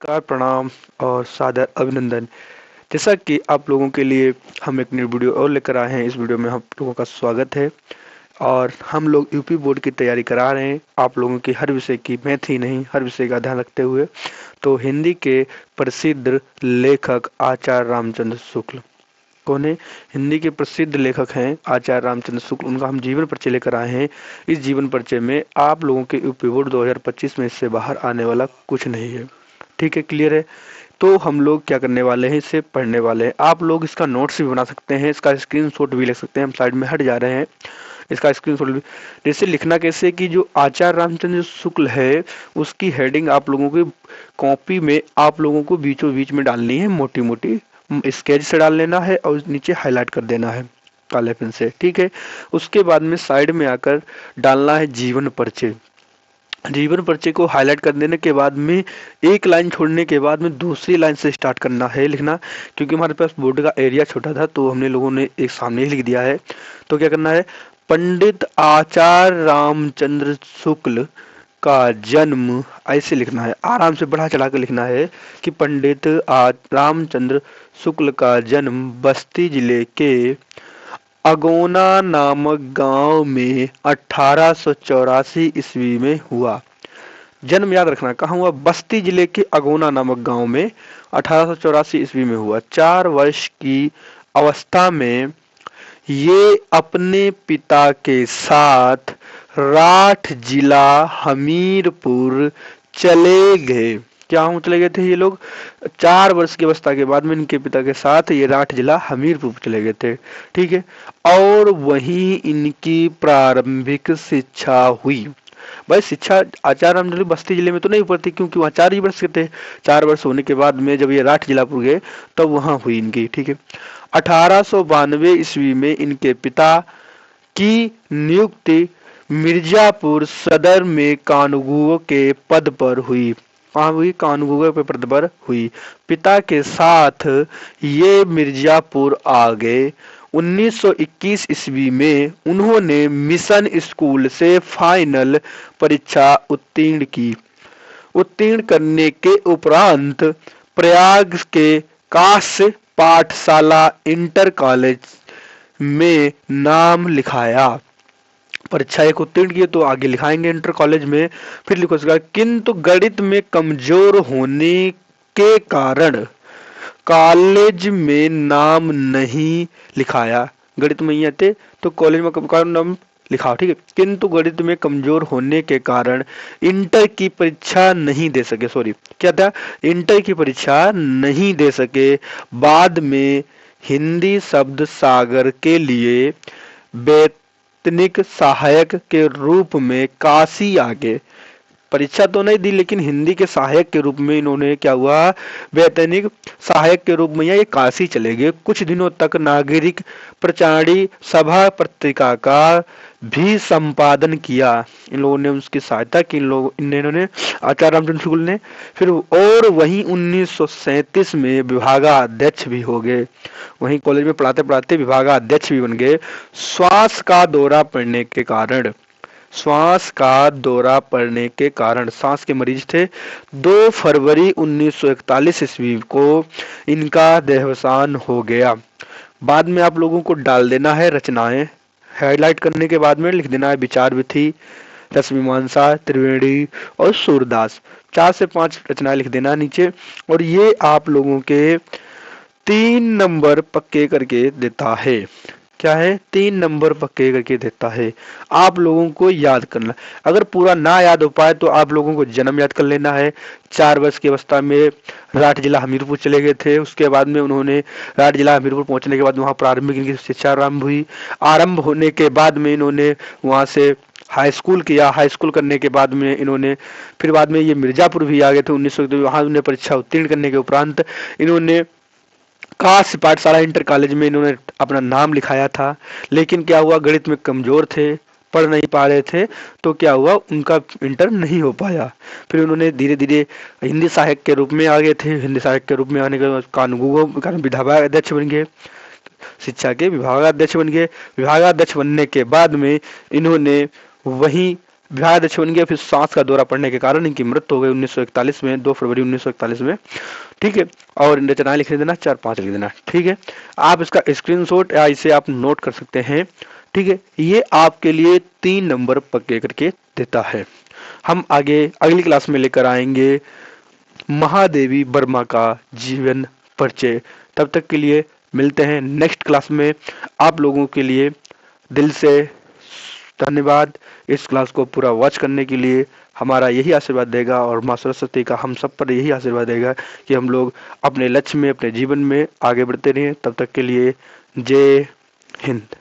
नमस्कार, प्रणाम और सादर अभिनंदन। जैसा कि आप लोगों के लिए हम एक नई वीडियो और लेकर आए हैं। इस वीडियो में आप लोगों का स्वागत है और हम लोग यूपी बोर्ड की तैयारी करा रहे हैं आप लोगों की, हर विषय की, मैथ ही नहीं हर विषय का ध्यान रखते हुए। तो हिंदी के प्रसिद्ध लेखक आचार्य रामचंद्र शुक्ल कौन है? हिंदी के प्रसिद्ध लेखक हैं आचार्य रामचंद्र शुक्ल। उनका हम जीवन परिचय लेकर आए हैं। इस जीवन परिचय में आप लोगों के यूपी बोर्ड 2025 में इससे बाहर आने वाला कुछ नहीं है। ठीक है, क्लियर है? तो हम लोग क्या करने वाले हैं, इसे पढ़ने वाले हैं। आप लोग इसका नोट्स भी बना सकते हैं, इसका स्क्रीनशॉट भी ले सकते हैं। हम साइड में हट जा रहे हैं, इसका स्क्रीनशॉट भी। जैसे लिखना कैसे कि जो आचार्य रामचंद्र शुक्ल है उसकी हेडिंग आप लोगों की कॉपी में आप लोगों को बीचों बीच में डालनी है, मोटी मोटी स्केच से डाल लेना है और नीचे हाईलाइट कर देना है काले पेन से। ठीक है, उसके बाद में साइड में आकर डालना है जीवन परिचय। जीवन परिचय को हाईलाइट कर देने के बाद में एक लाइन छोड़ने के बाद में दूसरी लाइन से स्टार्ट करना है लिखना। क्योंकि हमारे पास बोर्ड का एरिया छोटा था तो हमने लोगों ने एक सामने ही लिख दिया है। तो क्या करना है, पंडित आचार्य रामचंद्र शुक्ल का जन्म, ऐसे लिखना है, आराम से बढ़ा चढ़ा कर लिखना है कि पंडित रामचंद्र शुक्ल का जन्म बस्ती जिले के अगोना नामक गांव में 1884 ईस्वी में हुआ। जन्म याद रखना, कहाँ हुआ? बस्ती जिले के अगोना नामक गांव में 1884 ईस्वी में हुआ। 4 वर्ष की अवस्था में ये अपने पिता के साथ राठ जिला हमीरपुर चले गए। क्या हम चले गए थे ये लोग? 4 वर्ष की अवस्था के बाद में इनके पिता के साथ ये राठ जिला हमीरपुर चले गए थे। ठीक है, और वहीं इनकी प्रारंभिक शिक्षा हुई। भाई शिक्षा आचार्य रामचंद्र बस्ती जिले में तो नहीं पढ़ती क्योंकि वहाँ 4 ही वर्ष के थे। 4 वर्ष होने के बाद में जब ये राठ जिलापुर गए तब वहां हुई इनकी। ठीक है, 1892 ईस्वी में इनके पिता की नियुक्ति मिर्जापुर सदर में कानूनगो के पद पर हुई। कहाँ हुई? कानूनगो के पद पर हुई। पिता के साथ ये मिर्जापुर आ गए। 1921 ईस्वी में उन्होंने मिशन स्कूल से फाइनल परीक्षा उत्तीर्ण की। उत्तीर्ण करने के उपरांत प्रयाग के काश पाठशाला इंटर कॉलेज में नाम लिखाया। परीक्षा एक उत्तीर्ण किए तो आगे लिखाएंगे इंटर कॉलेज में। फिर लिखो इसका, किंतु गणित में कमजोर होने के कारण कॉलेज में नाम नहीं लिखाया। गणित में ही आते तो कॉलेज में कब नाम लिखाओ। ठीक है, किंतु गणित में कमजोर होने के कारण इंटर की परीक्षा नहीं दे सके। सॉरी, क्या था? इंटर की परीक्षा नहीं दे सके। बाद में हिंदी शब्द सागर के लिए वैतनिक सहायक के रूप में काशी आ गए। परीक्षा तो नहीं दी लेकिन हिंदी के सहायक के रूप में इन्होंने क्या हुआ, वैतनिक सहायक के रूप में ये काशी चले गए। कुछ दिनों तक नागरिक प्रचारणी सभा पत्रिका का भी संपादन किया। इन लोगों ने उसकी सहायता की, इन्होंने आचार्य रामचंद्र शुक्ल ने। फिर और वहीं 1937 में विभागाध्यक्ष भी हो गए। वहीं कॉलेज में पढ़ाते पढ़ाते विभागाध्यक्ष भी बन गए। श्वास का दौरा पड़ने के कारण, श्वास का दौरा पड़ने के कारण, सांस के मरीज थे। 2 फरवरी 1941 ईस्वी को इनका देहावसान हो गया। बाद में आप लोगों को डाल देना है रचनाएं। हाईलाइट करने के बाद में लिख देना है विचार विथि, रसमीमांसा, त्रिवेणी और सूरदास। 4 से 5 रचनाएं लिख देना नीचे। और ये आप लोगों के 3 नंबर पक्के करके देता है। क्या है? 3 नंबर पक्के करके देता है। आप लोगों को याद करना, अगर पूरा ना याद हो पाए तो आप लोगों को जन्म याद कर लेना है। 4 वर्ष की अवस्था में राठ जिला हमीरपुर चले गए थे। उसके बाद में उन्होंने राठ जिला हमीरपुर पहुंचने के बाद वहां प्रारंभिक इनकी शिक्षा आरंभ हुई। आरंभ होने के बाद में इन्होंने वहां से हाई स्कूल किया। हाई स्कूल करने के बाद में इन्होंने फिर बाद में ये मिर्जापुर भी आ गए थे 1900। वहां उन्हें परीक्षा उत्तीर्ण करने के उपरांत इन्होंने काश पाठशाला इंटर कॉलेज में इन्होंने अपना नाम लिखाया था। लेकिन क्या हुआ, गणित में कमजोर थे, पढ़ नहीं पा रहे थे, तो क्या हुआ, उनका इंटर नहीं हो पाया। फिर उन्होंने धीरे धीरे हिंदी सहायक के रूप में आ गए थे। हिंदी सहायक के रूप में आने के बाद कानूनगो विभागाध्यक्ष बन गए, शिक्षा के विभागाध्यक्ष बन गए। विभागाध्यक्ष बनने के बाद में इन्होंने वहीं विवाह अध्यक्ष बन गया, फिर सांस का दौरा पड़ने के कारण इनकी मृत्यु हो गई 1941 में, 2 फरवरी 1941 में। ठीक है, और रचनाएं लिख देना, 4-5 लिख देना। ठीक है, आप इसका स्क्रीनशॉट या इसे आप नोट कर सकते हैं। ठीक है, ये आपके लिए 3 नंबर पक्के करके देता है। हम आगे अगली क्लास में लेकर आएंगे महादेवी वर्मा का जीवन परिचय। तब तक के लिए मिलते हैं नेक्स्ट क्लास में। आप लोगों के लिए दिल से धन्यवाद इस क्लास को पूरा वॉच करने के लिए। हमारा यही आशीर्वाद देगा और माँ सरस्वती का हम सब पर यही आशीर्वाद देगा कि हम लोग अपने लक्ष्य में, अपने जीवन में आगे बढ़ते रहें। तब तक के लिए जय हिंद।